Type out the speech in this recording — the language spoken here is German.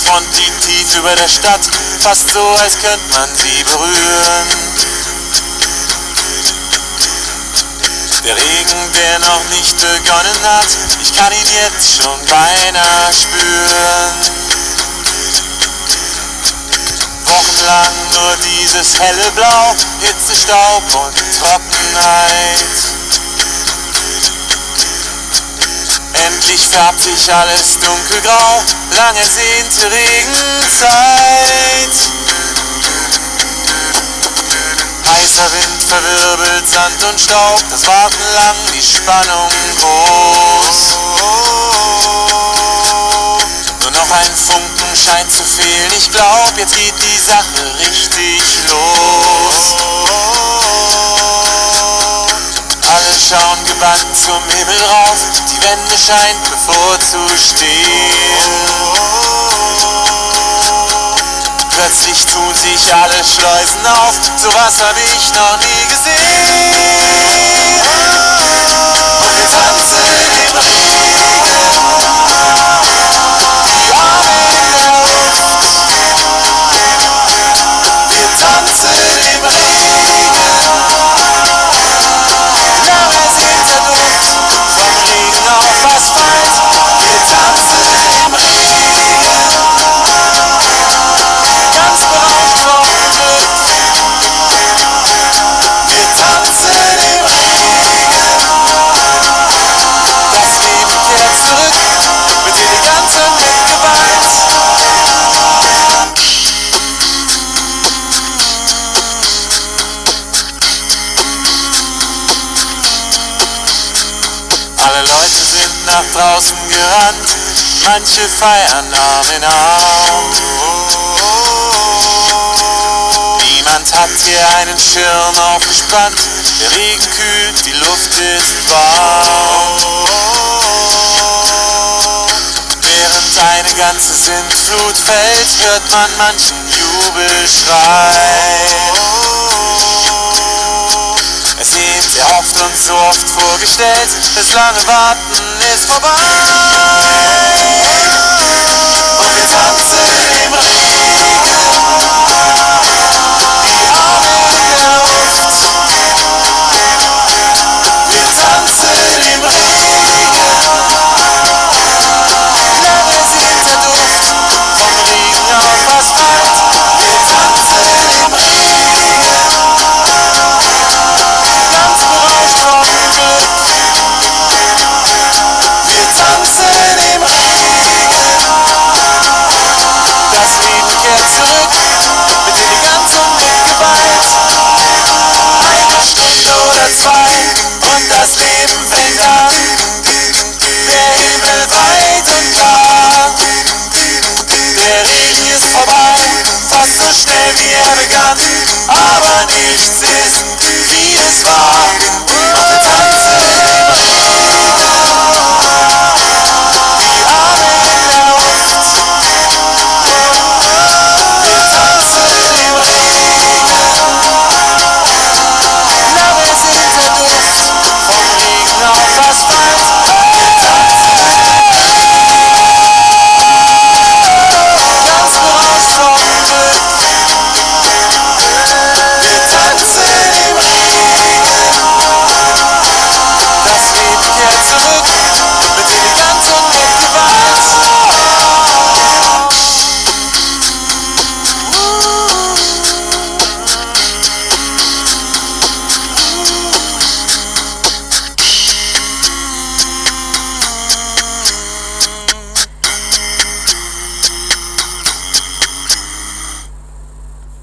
Front liegt tief über der Stadt, fast so, als könnte man sie berühren. Der Regen, der noch nicht begonnen hat, ich kann ihn jetzt schon beinahe spüren. Wochenlang nur dieses helle Blau, Hitze, Staub und Trockenheit. Endlich färbt sich alles dunkelgrau, lang ersehnte Regenzeit. Heißer Wind verwirbelt Sand und Staub, das Warten lang, die Spannung groß. Nur noch ein Funken scheint zu fehlen, ich glaub, jetzt geht die Sache richtig los. Alle schauen gebannt zum Himmel rauf, die Wende scheint bevor zu stehen. Plötzlich tun sich alle Schleusen auf, sowas hab ich noch nie gesehen. Und wir tanzen im Regen, die Arme in der Luft. Wir tanzen im Regen, lang ersehnter Duft vom Regen auf Asphalt. Wir tanzen im Regen, ganz berauscht vom Glück. Wir tanzen im Regen, das Leben kehrt zurück, mit Eleganz und mit Gewalt. Alle Leute sind nach draußen gerannt, manche feiern Arm in Arm. Niemand hat hier einen Schirm aufgespannt, der Regen kühlt, die Luft ist warm. Während eine ganze Sintflut fällt, hört man manchen Jubelschrei. Ersehnt, erhofft und so oft vorgestellt, das lange Warten ist vorbei. Und wir tanzen im Regen, die Arme in der Luft. Wir tanzen im Regen, lang ersehnter Duft vom Regen auf Asphalt. Wir tanzen im Regen, ganz berauscht vom Glück. Wir tanzen im Regen, das Leben kehrt zurück, mit Eleganz und mit Gewalt. Eine Stunde oder zwei und das Leben fängt an. Der Himmel weit und klar. Der Regen ist vorbei, fast so schnell wie er begann. Aber nichts ist, wie es war.